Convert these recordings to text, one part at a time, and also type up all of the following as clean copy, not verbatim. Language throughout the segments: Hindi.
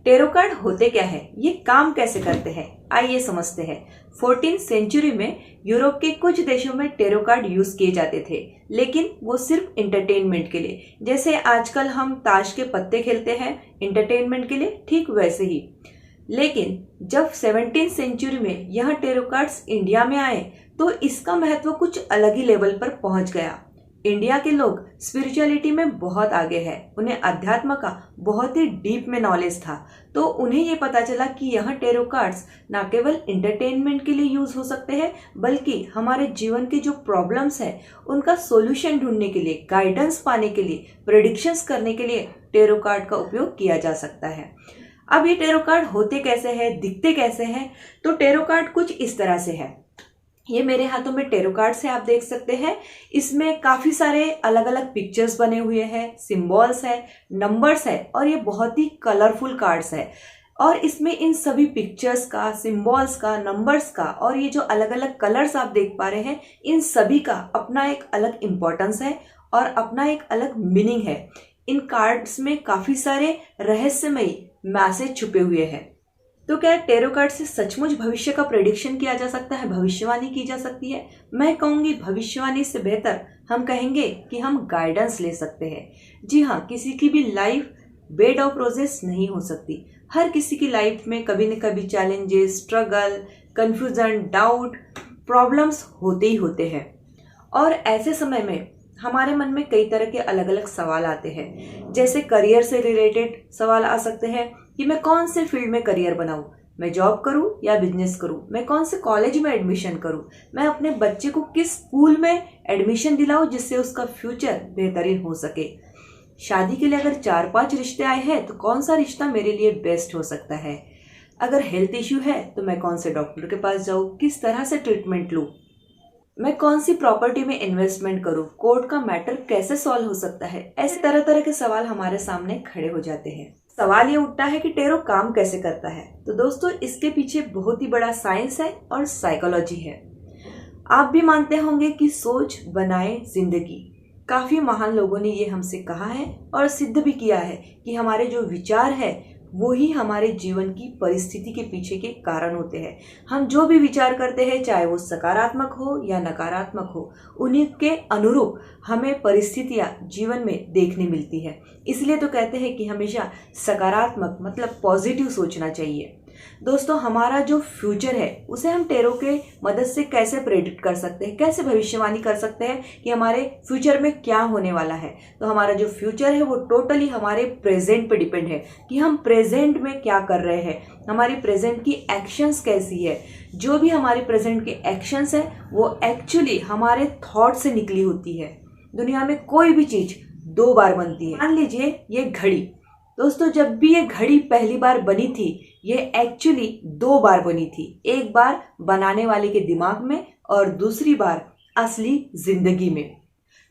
टेरो कार्ड होते क्या है, ये काम कैसे करते हैं, आइए समझते हैं। 14th सेंचुरी में यूरोप के कुछ देशों में टेरो कार्ड यूज किए जाते थे, लेकिन वो सिर्फ इंटरटेनमेंट के लिए। जैसे आजकल हम ताश के पत्ते खेलते हैं इंटरटेनमेंट के लिए, ठीक वैसे ही। लेकिन जब 17th सेंचुरी में यह टेरो कार्ड्स इंडिया में आए तो इसका महत्व कुछ अलग ही लेवल पर पहुंच गया। इंडिया के लोग स्पिरिचुअलिटी में बहुत आगे हैं, उन्हें अध्यात्म का बहुत ही डीप में नॉलेज था, तो उन्हें ये पता चला कि यह टेरो कार्ड्स न केवल इंटरटेनमेंट के लिए यूज हो सकते हैं, बल्कि हमारे जीवन की जो प्रॉब्लम्स है उनका सॉल्यूशन ढूंढने के लिए, गाइडेंस पाने के लिए, प्रेडिक्शंस करने के लिए टेरो कार्ड का उपयोग किया जा सकता है। अब ये टेरो कार्ड होते कैसे हैं, दिखते कैसे हैं? तो टेरो कार्ड कुछ इस तरह से है। ये मेरे हाथों में टेरो कार्ड्स है, आप देख सकते हैं। इसमें काफी सारे अलग अलग पिक्चर्स बने हुए हैं, सिंबल्स है, नंबर्स है, और ये बहुत ही कलरफुल कार्ड्स है। और इसमें इन सभी पिक्चर्स का, सिंबल्स का, नंबर्स का और ये जो अलग अलग कलर्स आप देख पा रहे हैं, इन सभी का अपना एक अलग इम्पोर्टेंस है और अपना एक अलग मीनिंग है। इन कार्ड्स में काफी सारे रहस्यमयी मैसेज छुपे हुए हैं। तो क्या टेरो कार्ड से सचमुच भविष्य का प्रेडिक्शन किया जा सकता है, भविष्यवाणी की जा सकती है? मैं कहूंगी भविष्यवाणी से बेहतर हम कहेंगे कि हम गाइडेंस ले सकते हैं। जी हाँ, किसी की भी लाइफ बेड ऑफ रोजेस नहीं हो सकती। हर किसी की लाइफ में कभी न कभी challenges, struggle, confusion, doubt, problems होते ही होते हैं। और ऐसे समय में हमारे मन में कई तरह के अलग अलग सवाल आते हैं। जैसे करियर से रिलेटेड सवाल आ सकते हैं कि मैं कौन से फील्ड में करियर बनाऊं, मैं जॉब करूं या बिजनेस करूं, मैं कौन से कॉलेज में एडमिशन करूं, मैं अपने बच्चे को किस स्कूल में एडमिशन दिलाऊं जिससे उसका फ्यूचर बेहतरीन हो सके। शादी के लिए अगर 4-5 रिश्ते आए हैं तो कौन सा रिश्ता मेरे लिए बेस्ट हो सकता है। अगर हेल्थ इश्यू है तो मैं कौन से डॉक्टर के पास जाऊं, किस तरह से ट्रीटमेंट लूं, मैं कौन सी प्रॉपर्टी में इन्वेस्टमेंट करूं, कोर्ट का मैटर कैसे सॉल्व हो सकता है। ऐसे तरह तरह के सवाल हमारे सामने खड़े हो जाते हैं। सवाल ये उठता है कि टेरो काम कैसे करता है। तो दोस्तों, इसके पीछे बहुत ही बड़ा साइंस है और साइकोलॉजी है। आप भी मानते होंगे कि सोच बनाए जिंदगी। काफी महान लोगों ने ये हमसे कहा है और सिद्ध भी किया है कि हमारे जो विचार है वो ही हमारे जीवन की परिस्थिति के पीछे के कारण होते हैं। हम जो भी विचार करते हैं, चाहे वो सकारात्मक हो या नकारात्मक हो, उन्हीं के अनुरूप हमें परिस्थितियां जीवन में देखने मिलती है। इसलिए तो कहते हैं कि हमेशा सकारात्मक मतलब पॉजिटिव सोचना चाहिए। दोस्तों, हमारा जो फ्यूचर है उसे हम टेरो के मदद से कैसे प्रेडिक्ट कर सकते हैं, कैसे भविष्यवाणी कर सकते हैं कि हमारे फ्यूचर में क्या होने वाला है। तो हमारा जो फ्यूचर है वो टोटली हमारे प्रेजेंट पे डिपेंड है कि हम प्रेजेंट में क्या कर रहे हैं, हमारी प्रेजेंट की एक्शंस कैसी है। जो भी हमारे प्रेजेंट के एक्शंस है वो एक्चुअली हमारे थॉट से निकली होती है। दुनिया में कोई भी चीज 2 बार बनती है। मान लीजिए ये घड़ी, दोस्तों जब भी ये घड़ी पहली बार बनी थी ये एक्चुअली 2 बार बनी थी। एक बार बनाने वाले के दिमाग में और दूसरी बार असली जिंदगी में।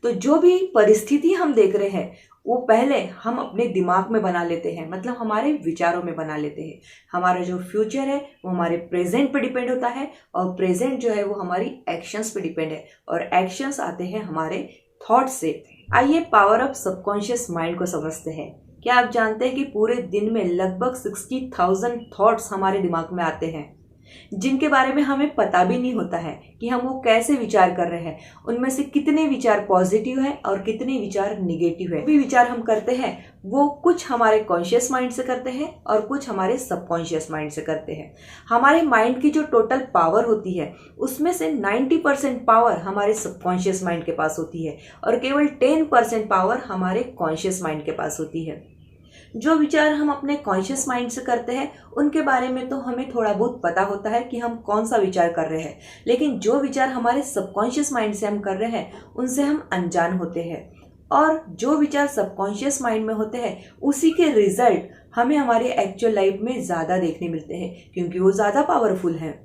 तो जो भी परिस्थिति हम देख रहे हैं वो पहले हम अपने दिमाग में बना लेते हैं, मतलब हमारे विचारों में बना लेते हैं। हमारा जो फ्यूचर है वो हमारे प्रेजेंट पे डिपेंड होता है और प्रेजेंट जो है वो हमारी एक्शंस पे डिपेंड है और एक्शंस आते हैं हमारे थॉट से। आइए पावर ऑफ सबकॉन्शियस माइंड को समझते हैं। क्या आप जानते हैं कि पूरे दिन में लगभग 60,000 थॉट्स हमारे दिमाग में आते हैं, जिनके बारे में हमें पता भी नहीं होता है कि हम वो कैसे विचार कर रहे हैं। उनमें से कितने विचार पॉजिटिव है और कितने विचार निगेटिव है। भी विचार हम करते हैं वो कुछ हमारे कॉन्शियस माइंड से करते हैं और कुछ हमारे सबकॉन्शियस माइंड से करते हैं। हमारे माइंड की जो टोटल पावर होती है उसमें से 90% पावर हमारे सबकॉन्शियस माइंड के पास होती है और केवल 10% पावर हमारे कॉन्शियस माइंड के पास होती है। जो विचार हम अपने कॉन्शियस माइंड से करते हैं उनके बारे में तो हमें थोड़ा बहुत पता होता है कि हम कौन सा विचार कर रहे हैं, लेकिन जो विचार हमारे सबकॉन्शियस माइंड से हम कर रहे हैं उनसे हम अनजान होते हैं। और जो विचार सबकॉन्शियस माइंड में होते हैं उसी के रिजल्ट हमें हमारी एक्चुअल लाइफ में ज़्यादा देखने मिलते हैं, क्योंकि वो ज़्यादा पावरफुल हैं।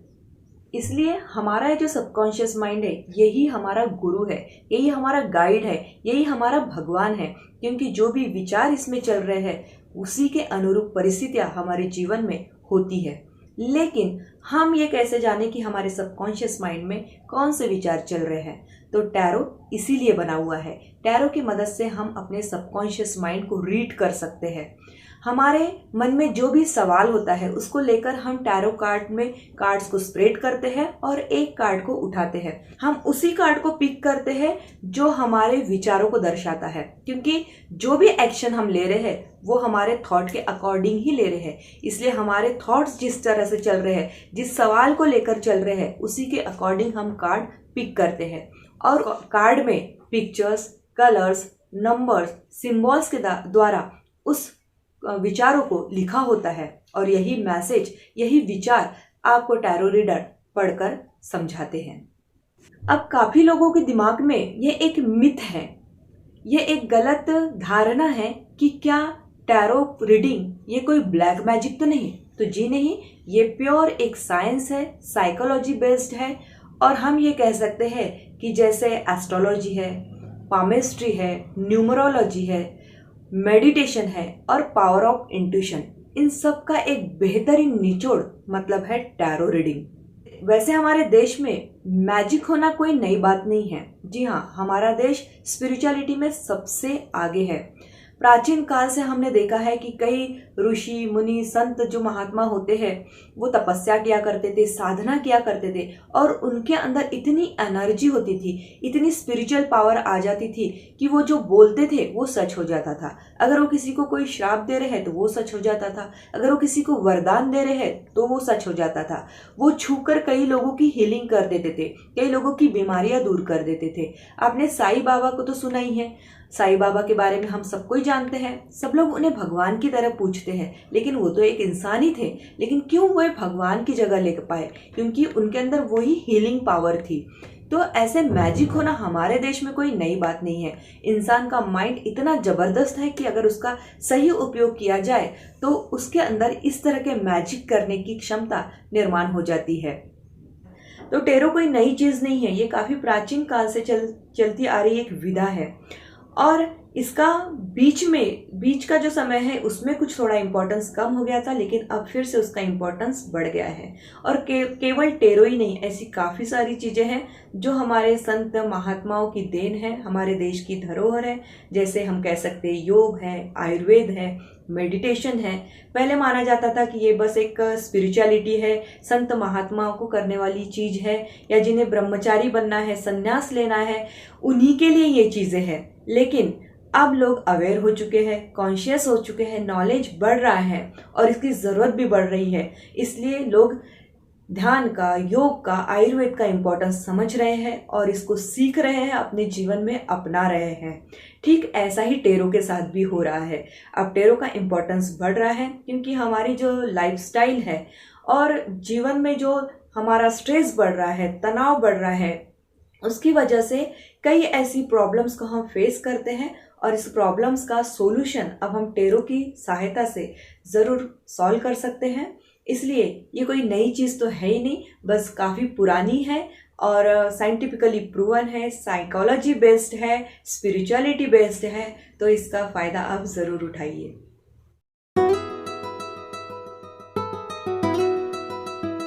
इसलिए हमारा जो सबकॉन्शियस माइंड है यही हमारा गुरु है, यही हमारा गाइड है, यही हमारा भगवान है, क्योंकि जो भी विचार इसमें चल रहे हैं उसी के अनुरूप परिस्थितियां हमारे जीवन में होती है। लेकिन हम ये कैसे जाने कि हमारे सबकॉन्शियस माइंड में कौन से विचार चल रहे हैं? तो टैरो इसीलिए बना हुआ है। टैरो की मदद से हम अपने सबकॉन्शियस माइंड को रीड कर सकते हैं। हमारे मन में जो भी सवाल होता है उसको लेकर हम टैरो कार्ड में कार्ड्स को स्प्रेड करते हैं और एक कार्ड को उठाते हैं। हम उसी कार्ड को पिक करते हैं जो हमारे विचारों को दर्शाता है, क्योंकि जो भी एक्शन हम ले रहे हैं वो हमारे थॉट के अकॉर्डिंग ही ले रहे हैं। इसलिए हमारे थॉट्स जिस तरह से चल रहे हैं, जिस सवाल को लेकर चल रहे हैं, उसी के अकॉर्डिंग हम कार्ड पिक करते हैं। और कार्ड में पिक्चर्स, कलर्स, नंबर्स, सिंबल्स के द्वारा उस विचारों को लिखा होता है और यही मैसेज, यही विचार आपको टैरो रीडर पढ़कर समझाते हैं। अब काफी लोगों के दिमाग में ये एक मिथ है, ये एक गलत धारणा है कि क्या टैरो रीडिंग ये कोई ब्लैक मैजिक तो नहीं? तो जी नहीं, ये प्योर एक साइंस है, साइकोलॉजी बेस्ड है। और हम ये कह सकते हैं कि जैसे एस्ट्रोलॉजी है, पामिस्ट्री है, न्यूमरोलॉजी है, मेडिटेशन है और पावर ऑफ इंट्यूशन, इन सब का एक बेहतरीन निचोड़ मतलब है टैरो रीडिंग। वैसे हमारे देश में मैजिक होना कोई नई बात नहीं है। जी हाँ, हमारा देश स्पिरिचुअलिटी में सबसे आगे है। प्राचीन काल से हमने देखा है कि कई ऋषि मुनि संत जो महात्मा होते हैं वो तपस्या किया करते थे, साधना किया करते थे और उनके अंदर इतनी एनर्जी होती थी, इतनी स्पिरिचुअल पावर आ जाती थी कि वो जो बोलते थे वो सच हो जाता था। अगर वो किसी को कोई श्राप दे रहे हैं तो वो सच हो जाता था, अगर वो किसी को वरदान दे रहे हैं तो वो सच हो जाता था। वो छूकर कई लोगों की हीलिंग कर देते थे, कई लोगों की बीमारियां दूर कर देते थे। आपने साईं बाबा को तो सुना ही है। साईं बाबा के बारे में हम सबको ही जानते हैं, सब लोग उन्हें भगवान की तरह पूछते हैं, लेकिन वो तो एक इंसान ही थे। लेकिन क्यों वो भगवान की जगह ले पाए? क्योंकि उनके अंदर वही हीलिंग पावर थी। तो ऐसे मैजिक होना हमारे देश में कोई नई बात नहीं है। इंसान का माइंड इतना जबरदस्त है कि अगर उसका सही उपयोग किया जाए तो उसके अंदर इस तरह के मैजिक करने की क्षमता निर्माण हो जाती है। तो टैरो कोई नई चीज नहीं है, ये काफी प्राचीन काल से चलती आ रही एक विधा है। और इसका बीच का जो समय है उसमें कुछ थोड़ा इम्पोर्टेंस कम हो गया था, लेकिन अब फिर से उसका इम्पोर्टेंस बढ़ गया है। और केवल टैरो ही नहीं, ऐसी काफ़ी सारी चीज़ें हैं जो हमारे संत महात्माओं की देन है, हमारे देश की धरोहर है। जैसे हम कह सकते हैं योग है, आयुर्वेद है, मेडिटेशन है। पहले माना जाता था कि ये बस एक स्पिरिचुअलिटी है, संत महात्माओं को करने वाली चीज़ है, या जिन्हें ब्रह्मचारी बनना है, संन्यास लेना है, उन्हीं के लिए ये चीज़ें हैं। लेकिन अब लोग अवेयर हो चुके हैं, कॉन्शियस हो चुके हैं, नॉलेज बढ़ रहा है और इसकी ज़रूरत भी बढ़ रही है। इसलिए लोग ध्यान का, योग का, आयुर्वेद का इम्पोर्टेंस समझ रहे हैं और इसको सीख रहे हैं, अपने जीवन में अपना रहे हैं। ठीक ऐसा ही टैरो के साथ भी हो रहा है। अब टैरो का इम्पोर्टेंस बढ़ रहा है क्योंकि हमारी जो लाइफस्टाइल है और जीवन में जो हमारा स्ट्रेस बढ़ रहा है, तनाव बढ़ रहा है, उसकी वजह से कई ऐसी प्रॉब्लम्स को हम फेस करते हैं और इस प्रॉब्लम्स का सॉल्यूशन अब हम टैरो की सहायता से ज़रूर सॉल्व कर सकते हैं। इसलिए ये कोई नई चीज़ तो है ही नहीं, बस काफ़ी पुरानी है और साइंटिफिकली प्रूवन है, साइकोलॉजी बेस्ड है, स्पिरिचुअलिटी बेस्ड है। तो इसका फ़ायदा आप ज़रूर उठाइए।